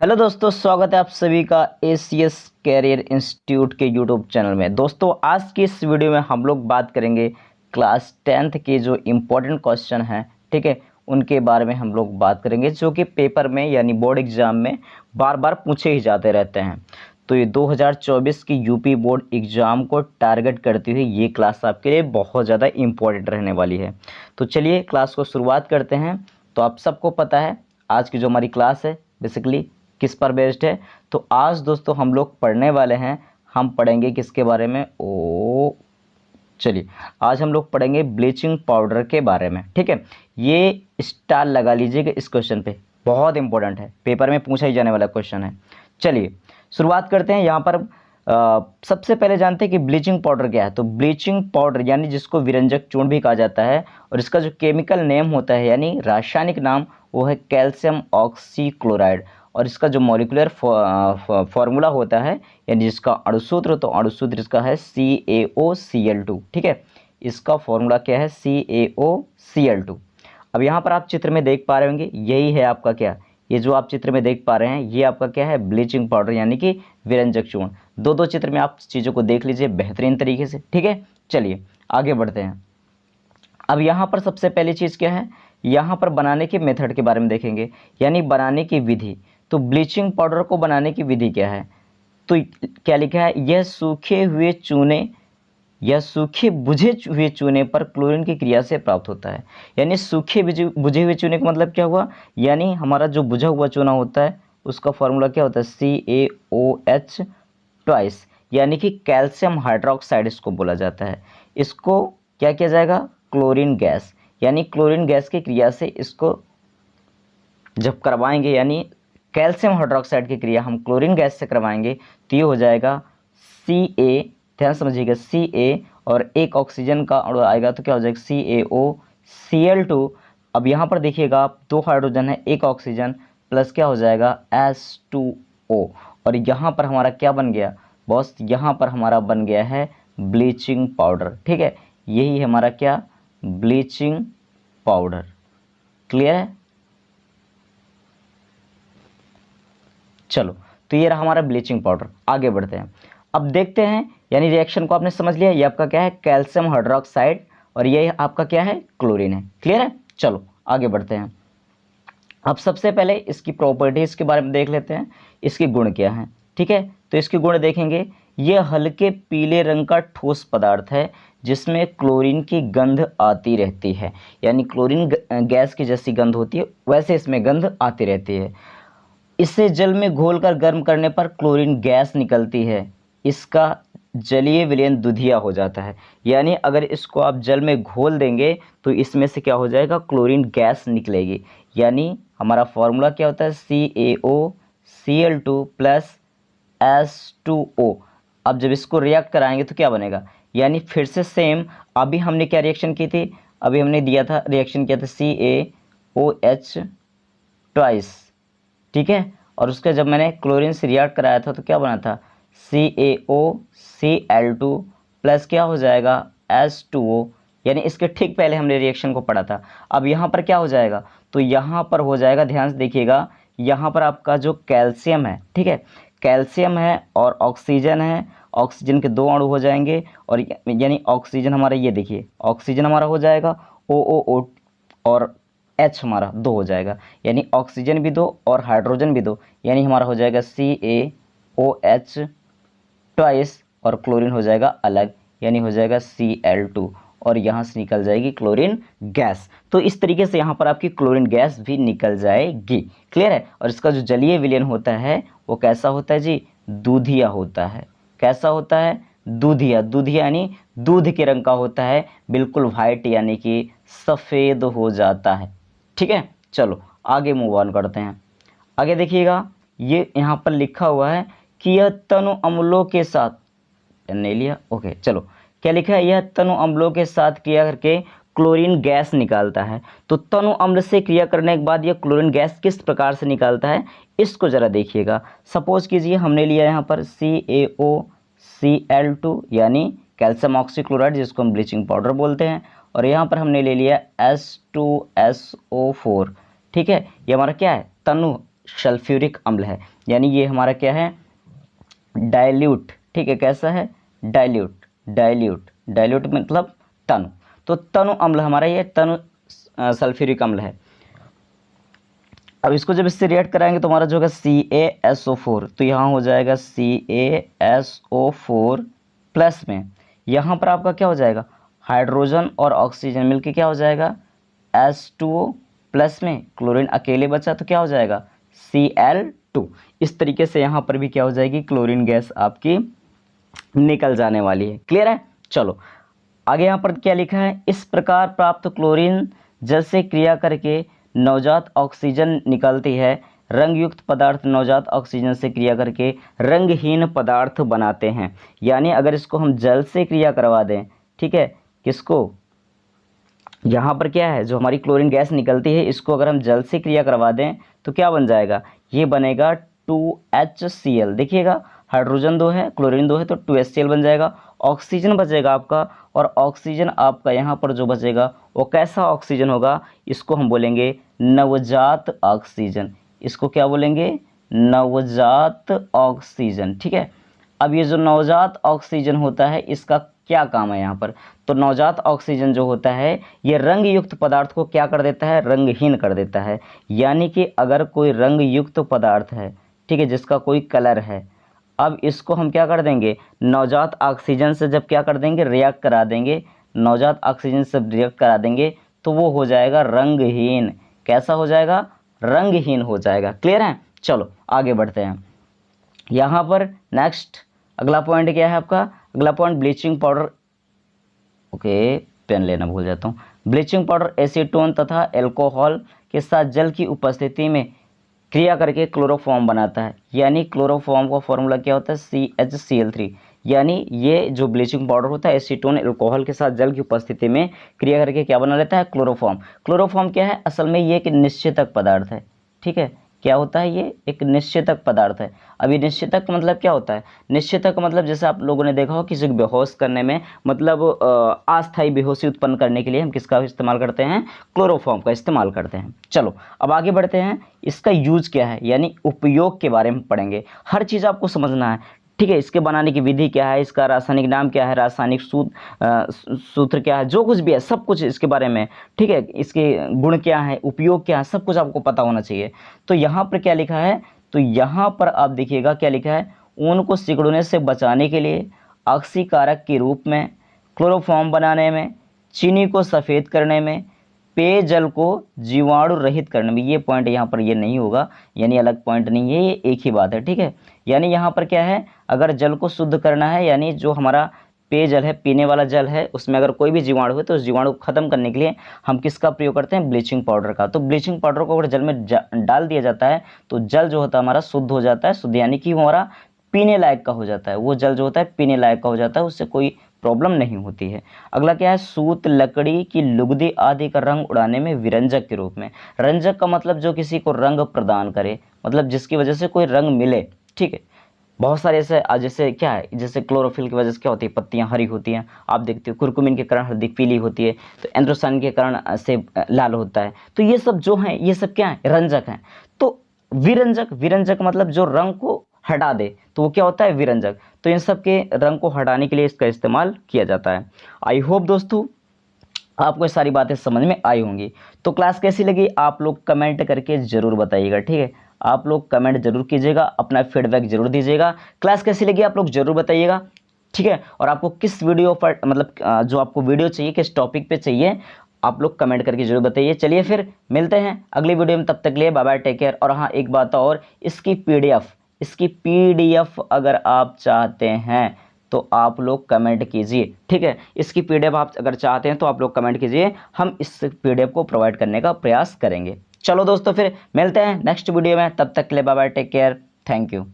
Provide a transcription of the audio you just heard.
Hello दोस्तों, स्वागत है आप सभी का एसीएस कैरियर इंस्टीट्यूट के यूट्यूब चैनल में। दोस्तों, आज की इस वीडियो में हम लोग बात करेंगे क्लास 10th के जो इम्पोर्टेंट क्वेश्चन हैं, ठीक है, उनके बारे में हम लोग बात करेंगे, जो कि पेपर में यानी बोर्ड एग्जाम में बार बार पूछे ही जाते रहते हैं। तो ये 2024 की यूपी बोर्ड एग्ज़ाम को टारगेट करती हुई ये क्लास आपके लिए बहुत ज़्यादा इम्पोर्टेंट रहने वाली है। तो चलिए क्लास को शुरुआत करते हैं। तो आप सबको पता है आज की जो हमारी क्लास है बेसिकली किस पर बेस्ड है। तो आज दोस्तों हम लोग पढ़ने वाले हैं, हम पढ़ेंगे किसके बारे में। चलिए आज हम लोग पढ़ेंगे ब्लीचिंग पाउडर के बारे में, ठीक है। ये स्टार लगा लीजिएगा इस क्वेश्चन पे, बहुत इंपॉर्टेंट है, पेपर में पूछा ही जाने वाला क्वेश्चन है। चलिए शुरुआत करते हैं। यहाँ पर सबसे पहले जानते हैं कि ब्लीचिंग पाउडर क्या है। तो ब्लीचिंग पाउडर यानी जिसको विरंजक चूर्ण भी कहा जाता है, और इसका जो केमिकल नेम होता है यानी रासायनिक नाम, वो है कैल्शियम ऑक्सीक्लोराइड। और इसका जो मॉलिक्यूलर फॉर्मूला होता है यानी जिसका अणुसूत्र, तो अणुसूत्र इसका है CaOCl2, ठीक है। इसका फॉर्मूला क्या है, CaOCl2। अब यहाँ पर आप चित्र में देख पा रहे होंगे, यही है आपका क्या, ये जो आप चित्र में देख पा रहे हैं ये आपका क्या है, ब्लीचिंग पाउडर यानी कि विरंजक चूर्ण। दो चित्र में आप चीज़ों को देख लीजिए बेहतरीन तरीके से, ठीक है। चलिए आगे बढ़ते हैं। अब यहाँ पर सबसे पहली चीज़ क्या है, यहाँ पर बनाने के मेथड के बारे में देखेंगे, यानी बनाने की विधि। तो ब्लीचिंग पाउडर को बनाने की विधि क्या है, तो क्या लिखा है, यह सूखे हुए चूने या सूखे बुझे हुए चूने पर क्लोरीन की क्रिया से प्राप्त होता है। यानी सूखे बुझे हुए चूने का मतलब क्या हुआ, यानी हमारा जो बुझा हुआ चूना होता है उसका फॉर्मूला क्या होता है, CaOH ट्वाइस, यानी कि कैल्शियम हाइड्रोक्साइड इसको बोला जाता है। इसको क्या किया जाएगा, क्लोरीन गैस, यानी क्लोरीन गैस की क्रिया से इसको जब करवाएंगे, यानी कैल्शियम हाइड्रोक्साइड की क्रिया हम क्लोरीन गैस से करवाएंगे, तो ये हो जाएगा Ca, ध्यान समझिएगा Ca, और एक ऑक्सीजन का अणु आएगा तो क्या हो जाएगा CaOCl2। अब यहाँ पर देखिएगा आप, दो हाइड्रोजन है एक ऑक्सीजन, प्लस क्या हो जाएगा H2O। और यहाँ पर हमारा क्या बन गया बॉस, यहाँ पर हमारा बन गया है ब्लीचिंग पाउडर, ठीक है। यही है हमारा क्या, ब्लीचिंग पाउडर। क्लियर है। चलो, तो ये रहा हमारा ब्लीचिंग पाउडर। आगे बढ़ते हैं। अब देखते हैं, यानी रिएक्शन को आपने समझ लिया, ये आपका क्या है, कैल्शियम हाइड्रोक्साइड, और ये आपका क्या है, क्लोरीन है। क्लियर है। चलो आगे बढ़ते हैं। अब सबसे पहले इसकी प्रॉपर्टीज़ के बारे में देख लेते हैं, इसके गुण क्या हैं, ठीक है। तो इसके गुण देखेंगे, ये हल्के पीले रंग का ठोस पदार्थ है जिसमें क्लोरीन की गंध आती रहती है। यानी क्लोरीन गैस की जैसी गंध होती है वैसे इसमें गंध आती रहती है। इसे जल में घोलकर गर्म करने पर क्लोरीन गैस निकलती है। इसका जलीय विलयन दुधिया हो जाता है। यानी अगर इसको आप जल में घोल देंगे तो इसमें से क्या हो जाएगा, क्लोरीन गैस निकलेगी। यानी हमारा फॉर्मूला क्या होता है, CaOCl2 प्लस H2O। अब जब इसको रिएक्ट कराएंगे तो क्या बनेगा, यानी फिर से सेम, अभी हमने क्या रिएक्शन की थी, अभी हमने दिया था रिएक्शन किया था CaOH ट्वाइस, ठीक है। और उसका जब मैंने क्लोरीन से रिएक्ट कराया था तो क्या बना था, CaOCl2 प्लस क्या हो जाएगा H2O। यानी इसके ठीक पहले हमने रिएक्शन को पढ़ा था। अब यहाँ पर क्या हो जाएगा, तो यहाँ पर हो जाएगा, ध्यान से देखिएगा, यहाँ पर आपका जो कैल्शियम है, ठीक है, कैल्शियम है और ऑक्सीजन है, ऑक्सीजन के दो अणु हो जाएंगे, और यानी ऑक्सीजन हमारा, ये देखिए ऑक्सीजन हमारा हो जाएगा OO और H हमारा दो हो जाएगा, यानी ऑक्सीजन भी दो और हाइड्रोजन भी दो, यानी हमारा हो जाएगा CaOH ट्वाइस, और क्लोरीन हो जाएगा अलग, यानी हो जाएगा Cl2, और यहाँ से निकल जाएगी क्लोरीन गैस। तो इस तरीके से यहाँ पर आपकी क्लोरीन गैस भी निकल जाएगी। क्लियर है। और इसका जो जलीय विलयन होता है वो कैसा होता है जी, दूधिया होता है। कैसा होता है, दूधिया। दूधिया यानी दूध के रंग का होता है, बिल्कुल वाइट यानी कि सफ़ेद हो जाता है, ठीक है। चलो आगे मूव ऑन करते हैं। आगे देखिएगा, ये यहाँ पर लिखा हुआ है कि यह तनु अम्लों के साथ, नहीं लिया, ओके चलो, क्या लिखा है, यह तनु अम्लों के साथ क्रिया करके क्लोरीन गैस निकालता है। तो तनु अम्ल से क्रिया करने के बाद यह क्लोरीन गैस किस प्रकार से निकालता है, इसको ज़रा देखिएगा। सपोज कीजिए हमने लिया यहाँ पर CaOCl2 यानी कैल्शियम ऑक्सीक्लोराइड, जिसको हम ब्लीचिंग पाउडर बोलते हैं, और यहाँ पर हमने ले लिया H2SO4, ठीक है। ये हमारा क्या है, तनु सल्फ्यूरिक अम्ल है, यानी ये हमारा क्या है, डाइल्यूट, ठीक है, कैसा है, डाइल्यूट, डाइल्यूट, डाइल्यूट मतलब तनु, तो तनु अम्ल हमारा ये तनु सल्फ्यूरिक अम्ल है। अब इसको जब इससे रिएक्ट कराएंगे तो हमारा जो होगा CaSO4, तो यहाँ हो जाएगा CaSO4 प्लस में यहाँ पर आपका क्या हो जाएगा, हाइड्रोजन और ऑक्सीजन मिलके क्या हो जाएगा, H2O प्लस में क्लोरीन अकेले बचा तो क्या हो जाएगा, Cl2। इस तरीके से यहाँ पर भी क्या हो जाएगी, क्लोरीन गैस आपकी निकल जाने वाली है। क्लियर है। चलो आगे यहाँ पर क्या लिखा है, इस प्रकार प्राप्त क्लोरीन जल से क्रिया करके नवजात ऑक्सीजन निकलती है। रंगयुक्त पदार्थ नवजात ऑक्सीजन से क्रिया करके रंगहीन पदार्थ बनाते हैं। यानी अगर इसको हम जल से क्रिया करवा दें, ठीक है, किसको, यहाँ पर क्या है, जो हमारी क्लोरीन गैस निकलती है, इसको अगर हम जल से क्रिया करवा दें तो क्या बन जाएगा, ये बनेगा 2HCl। देखिएगा हाइड्रोजन 2 है, क्लोरीन 2 है, तो 2HCl बन जाएगा। ऑक्सीजन बचेगा आपका, और ऑक्सीजन आपका यहाँ पर जो बचेगा वो कैसा ऑक्सीजन होगा, इसको हम बोलेंगे नवजात ऑक्सीजन। इसको क्या बोलेंगे, नवजात ऑक्सीजन। ठीक है। अब ये जो नवजात ऑक्सीजन होता है इसका क्या काम है यहाँ पर, तो नवजात ऑक्सीजन जो होता है ये रंग युक्त पदार्थ को क्या कर देता है, रंगहीन कर देता है। यानी कि अगर कोई रंग युक्त पदार्थ है, ठीक है, जिसका कोई कलर है, अब इसको हम क्या कर देंगे, नवजात ऑक्सीजन से जब क्या कर देंगे, रिएक्ट करा देंगे, नवजात ऑक्सीजन से रिएक्ट करा देंगे तो वो हो जाएगा रंगहीन। कैसा हो जाएगा, रंगहीन हो जाएगा। क्लियर है। चलो आगे बढ़ते हैं। यहाँ पर नेक्स्ट अगला पॉइंट क्या है आपका, अगला point bleaching powder, okay pen लेना भूल जाता हूँ। ब्लीचिंग पाउडर एसीटोन तथा एल्कोहल के साथ जल की उपस्थिति में क्रिया करके क्लोरोफॉर्म बनाता है। यानी क्लोरोफॉर्म का फॉर्मूला क्या होता है, CHCl3। यानी ये जो ब्लीचिंग पाउडर होता है एसीटोन एल्कोहल के साथ जल की उपस्थिति में क्रिया करके क्या बना लेता है, क्लोरोफॉर्म। क्लोरोफॉर्म क्या है, असल में ये एक निश्चितक पदार्थ है। ठीक है, क्या होता है, ये एक निश्चितक पदार्थ है। अभी निश्चितक का मतलब क्या होता है, निश्चितक का मतलब जैसे आप लोगों ने देखा हो किसी को बेहोश करने में, मतलब अस्थायी बेहोशी उत्पन्न करने के लिए हम किसका इस्तेमाल करते हैं, क्लोरोफॉर्म का इस्तेमाल करते हैं। चलो अब आगे बढ़ते हैं, इसका यूज क्या है यानी उपयोग के बारे में पढ़ेंगे। हर चीज़ आपको समझना है। ठीक है, इसके बनाने की विधि क्या है, इसका रासायनिक नाम क्या है, रासायनिक सूत्र क्या है, जो कुछ भी है सब कुछ इसके बारे में। ठीक है, इसके गुण क्या है, उपयोग क्या है, सब कुछ आपको पता होना चाहिए। तो यहाँ पर क्या लिखा है, तो यहाँ पर आप देखिएगा क्या लिखा है, ऊन को सिकुड़ने से बचाने के लिए, ऑक्सीकारक के रूप में, क्लोरोफॉर्म बनाने में, चीनी को सफ़ेद करने में, पेयजल को जीवाणु रहित करने में। ये पॉइंट यहाँ पर ये नहीं होगा, यानी अलग पॉइंट नहीं है, ये एक ही बात है। ठीक है, यानी यहाँ पर क्या है, अगर जल को शुद्ध करना है, यानी जो हमारा पेयजल है, पीने वाला जल है, उसमें अगर कोई भी जीवाणु है तो उस जीवाणु को खत्म करने के लिए हम किसका प्रयोग करते हैं, ब्लीचिंग पाउडर का। तो ब्लीचिंग पाउडर को अगर जल में डाल दिया जाता है तो जल जो होता है हमारा शुद्ध हो जाता है। शुद्ध यानी कि वो हमारा पीने लायक का हो जाता है, वो जल जो होता है पीने लायक का हो जाता है, उससे कोई प्रॉब्लम नहीं होती है। अगला क्या है, सूत, लकड़ी की लुगदी आदि का रंग उड़ाने में विरंजक के रूप में। रंजक का मतलब जो किसी को रंग प्रदान करे, मतलब जिसकी वजह से कोई रंग मिले। ठीक है, बहुत सारे ऐसे जैसे क्या है, जैसे क्लोरोफिल की वजह से क्या होती है, पत्तियां हरी होती हैं, आप देखते हो कुरकुमिन के कारण हल्दी पीली होती है, तो एंथ्रोसाइन के कारण से लाल होता है। तो ये सब जो है ये सब क्या है, रंजक हैं। तो विरंजक, विरंजक मतलब जो रंग को हटा दे तो वो क्या होता है, विरंजक। तो इन सब के रंग को हटाने के लिए इसका इस्तेमाल किया जाता है। आई होप दोस्तों आपको ये सारी बातें समझ में आई होंगी। तो क्लास कैसी लगी आप लोग कमेंट करके ज़रूर बताइएगा। ठीक है, आप लोग कमेंट जरूर कीजिएगा, अपना फीडबैक जरूर दीजिएगा। क्लास कैसी लगी आप लोग जरूर बताइएगा। ठीक है, और आपको किस वीडियो पर मतलब जो आपको वीडियो चाहिए, किस टॉपिक पे चाहिए, आप लोग कमेंट करके जरूर बताइए। चलिए फिर मिलते हैं अगली वीडियो में, तब तक के लिए बाय बाय, टेक केयर। और हाँ एक बात और, इसकी पीडीएफ अगर आप चाहते हैं तो आप लोग कमेंट कीजिए। ठीक है, इसकी पीडीएफ आप अगर चाहते हैं तो आप लोग कमेंट कीजिए, हम इस पीडीएफ को प्रोवाइड करने का प्रयास करेंगे। चलो दोस्तों फिर मिलते हैं नेक्स्ट वीडियो में, तब तक के लिए bye bye, take care, thank you.